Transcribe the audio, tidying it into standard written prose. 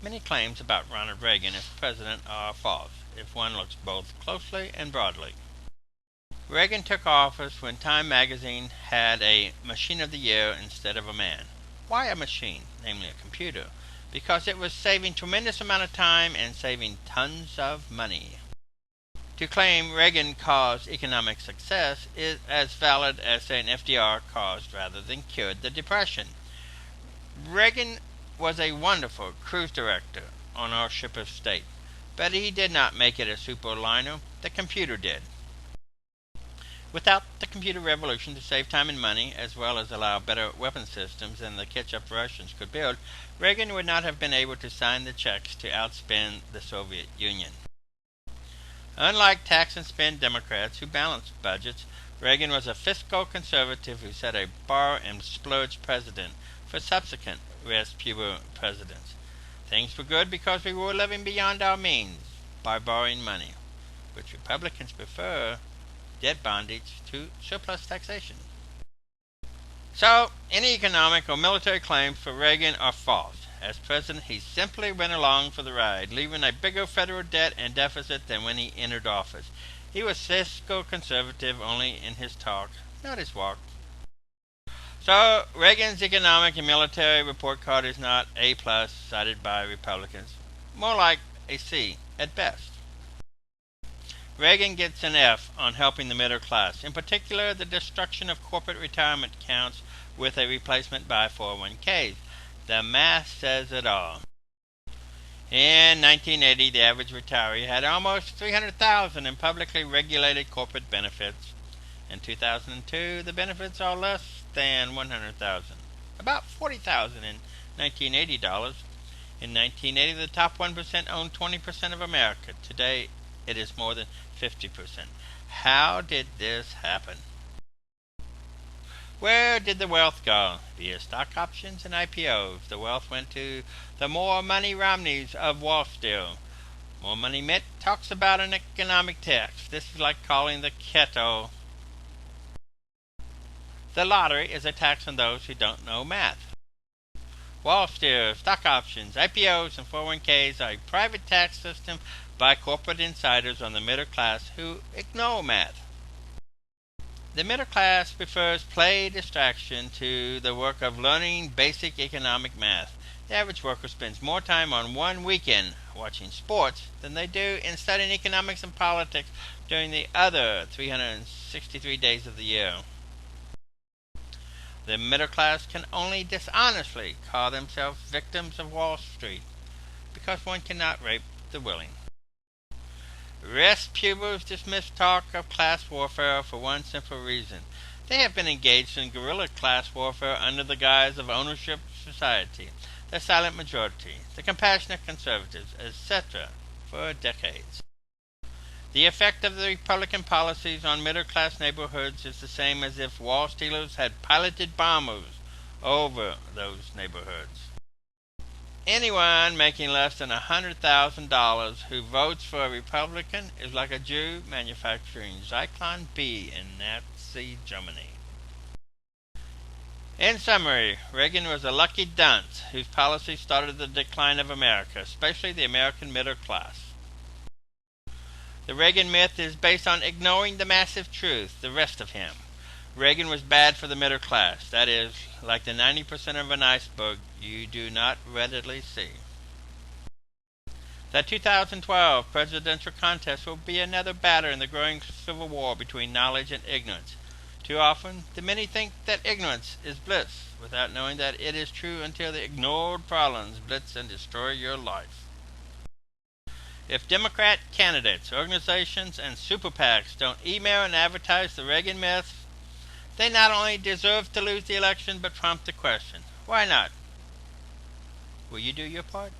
Many claims about Ronald Reagan as president are false if one looks both closely and broadly. Reagan took office when Time magazine had a Machine of the Year instead of a man. Why a machine, namely a computer? Because it was saving tremendous amount of time and saving tons of money. To claim Reagan caused economic success is as valid as saying FDR caused rather than cured the Depression. Reagan was a wonderful cruise director on our ship of state, but he did not make it a superliner. The computer did. Without the computer revolution to save time and money, as well as allow better weapon systems than the catch-up Russians could build, Reagan would not have been able to sign the checks to outspend the Soviet Union. Unlike tax and spend Democrats who balanced budgets, Reagan was a fiscal conservative who set a borrow and splurge precedent for subsequent Res Pubis presidents. Things were good because we were living beyond our means by borrowing money, which Republicans prefer debt bondage to surplus taxation. So, any economic or military claims for Reagan are false. As president, he simply went along for the ride, leaving a bigger federal debt and deficit than when he entered office. He was fiscal conservative only in his talk, not his walk. So, Reagan's economic and military report card is not A+, cited by Republicans. More like a C, at best. Reagan gets an F on helping the middle class, in particular the destruction of corporate retirement accounts with a replacement by 401ks. The math says it all. In 1980, the average retiree had almost $300,000 in publicly regulated corporate benefits. In 2002, the benefits are less than $100,000, about $40,000 in 1980 dollars. In 1980, the top 1% owned 20% of America. Today, it is more than 50%. How did this happen? Where did the wealth go? Via stock options and IPOs. The wealth went to the more money Romneys of Wall Street. More Money Mitt talks about an economic tax. This is like calling the kettle. The lottery is a tax on those who don't know math. Wall Street, stock options, IPOs, and 401ks are a private tax system by corporate insiders on the middle class who ignore math. The middle class prefers play distraction to the work of learning basic economic math. The average worker spends more time on one weekend watching sports than they do in studying economics and politics during the other 363 days of the year. The middle class can only dishonestly call themselves victims of Wall Street because one cannot rape the willing. Res Pubis dismissed talk of class warfare for one simple reason. They have been engaged in guerrilla class warfare under the guise of ownership society, the silent majority, the compassionate conservatives, etc. for decades. The effect of the Republican policies on middle-class neighborhoods is the same as if wall stealers had piloted bombers over those neighborhoods. Anyone making less than $100,000 who votes for a Republican is like a Jew manufacturing Zyklon B in Nazi Germany. In summary, Reagan was a lucky dunce whose policy started the decline of America, especially the American middle class. The Reagan myth is based on ignoring the massive truth, the rest of him. Reagan was bad for the middle class. That is, like the 90% of an iceberg you do not readily see. The 2012 presidential contest will be another battle in the growing civil war between knowledge and ignorance. Too often, the many think that ignorance is bliss, without knowing that it is true until the ignored problems blitz and destroy your life. If Democrat candidates, organizations, and super PACs don't email and advertise the Reagan myths, they not only deserve to lose the election, but prompt the question, why not? Will you do your part?